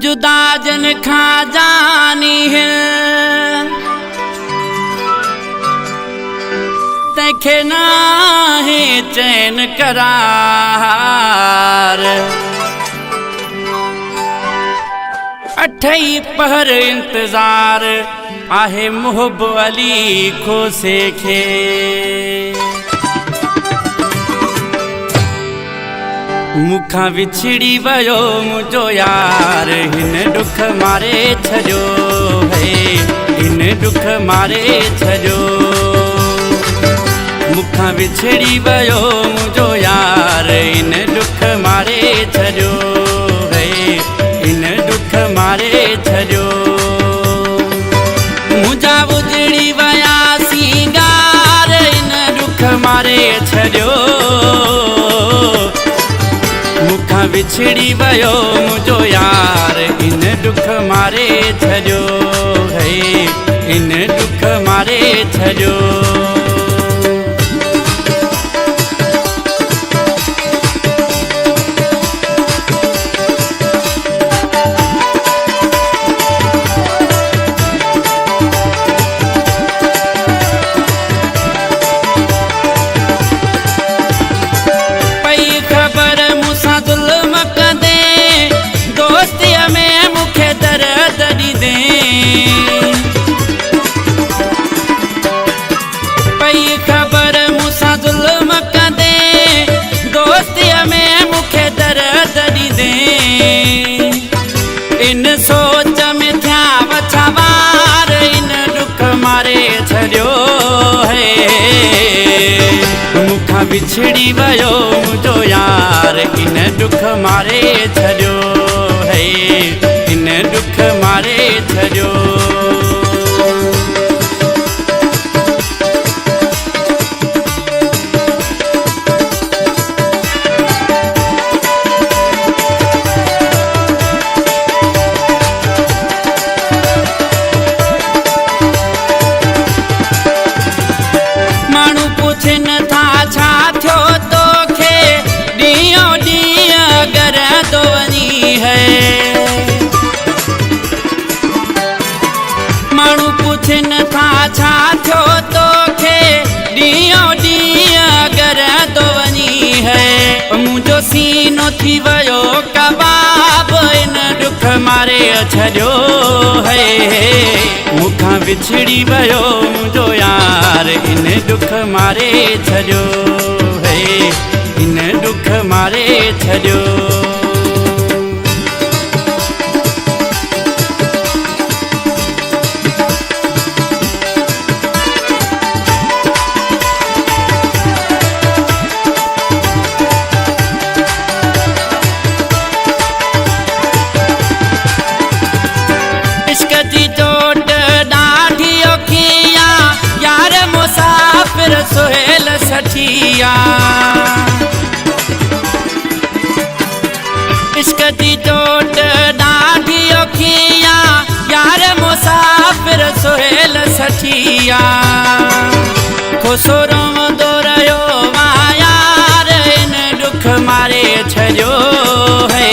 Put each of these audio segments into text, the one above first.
जुदा जन खां जानी है तंखे नाहे चैन करार। अठई पहर इंतजार आहे मुहब अली खोसे खे। मुखां विछड़ी वयो मुझो यार हिन दुख मारे छजो है, हिन दुख मारे छजो। मुखां विछड़ी वयो मुझो यार हिन दुख मारे छजो है, हिन दुख मारे छजो। मुझा उजड़ी वया सिंगार हिन दुख मारे छजो। मुखां विछड़ी वयो मुझो यार इन दुख मारे छजो है, इन दुख मारे छजो। इन सोच में थिया वछवार इन दुख मारे छड़ियो है। मुखां विछड़ी वयो मुझो यार इन दुख मारे छड़ियो है, इन दुख मारे छड़ियो। मानू पुछन था छा थियो तोखे ॾींहों ॾींहुं अगर तो वनी है। मुझो सीनो थी वयो कबाब इन दुख मारे छजो है। मुखां विछड़ी वयो मुझो यार इन दुख मारे छजो है, इन दुख मारे छजो। सोहेल सठिया इश्क दी चोट ॾाढी औखिया यार मुसाफिर सोहेल सठिया। खोसो रोंदो रहियो मां यार इन दुख मारे छजो है।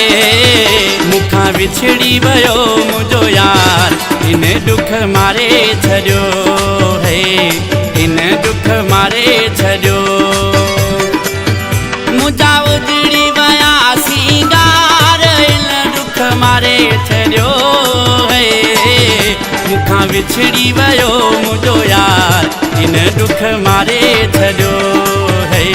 मुखां विछड़ी वयो मुझो यार इन दुख मारे छजो है, इन दुख मारे छजो। मुझा उजड़ी वया सिंगार इन दुख मारे छजो है। मुखां विछड़ी वयो मुझो यार इन दुख मारे छजो है।